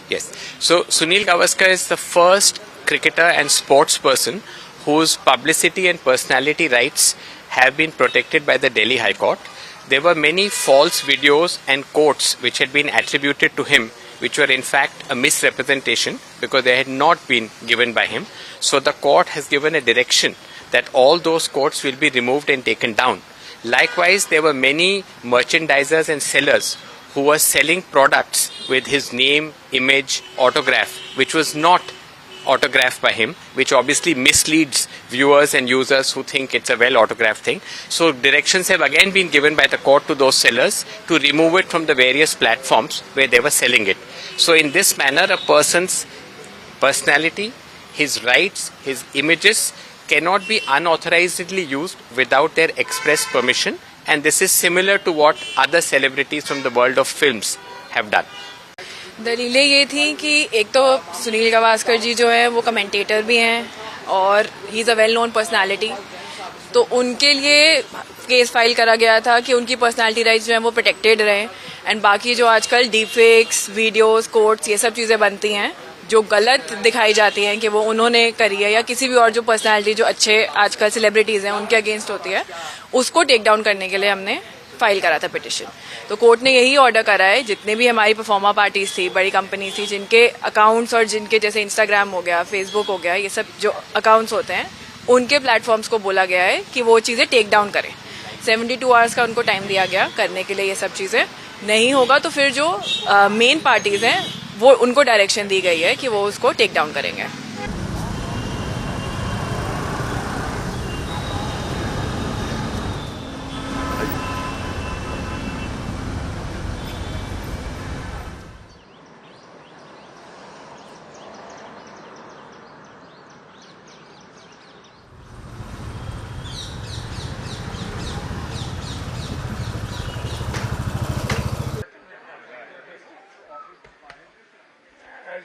Yes. So Sunil Gavaskar is the first cricketer and sports person whose publicity and personality rights have been protected by the Delhi High Court. There were many false videos and quotes which had been attributed to him, which were in fact a misrepresentation because they had not been given by him. So the court has given a direction that all those quotes will be removed and taken down. Likewise, there were many merchandisers and sellers who were selling products with his name, image, autograph, which was not autographed by him, which obviously misleads viewers and users who think it's a well autographed thing. So directions have again been given by the court to those sellers to remove it from the various platforms where they were selling it. So in this manner, a person's personality, his rights, his images cannot be unauthorizedly used without their express permission, and this is similar to what other celebrities from the world of films have done. दलीलें ये थी कि एक तो सुनील गावस्कर जी जो है वो commentator भी हैं और he is a well known personality, तो उनके लिए केस फाइल करा गया था कि उनकी पर्सनालिटी राइट्स जो हैं वो प्रोटेक्टेड रहें। एंड बाकी जो आजकल डीफेक्स, वीडियोस, कोट्स, ये सब चीज़ें बनती हैं जो गलत दिखाई जाती हैं कि वो उन्होंने करी है या किसी भी और जो पर्सनालिटी जो अच्छे आजकल सेलिब्रिटीज़ हैं उनके अगेंस्ट होती है, उसको टेक डाउन करने के लिए हमने फाइल करा था पिटिशन। तो कोर्ट ने यही ऑर्डर करा है, जितने भी हमारी परफॉर्मा पार्टीज थी, बड़ी कंपनी थी, जिनके अकाउंट्स और जिनके जैसे इंस्टाग्राम हो गया, फेसबुक हो गया, ये सब जो अकाउंट्स होते हैं उनके प्लेटफॉर्म्स को बोला गया है कि वो चीज़ें टेक डाउन करें। 72 आवर्स का उनको टाइम दिया गया करने के लिए। ये सब चीज़ें नहीं होगा तो फिर जो मेन पार्टीज हैं वो उनको डायरेक्शन दी गई है कि वो उसको टेक डाउन करेंगे।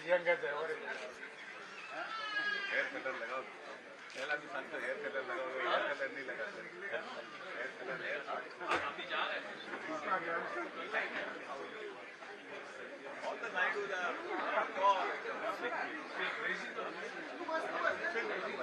Young as ever. Hair color लगाओ। पहला भी सन का हेयर कलर लगाओ, हेयर कलर नहीं लगा। Hair colour hair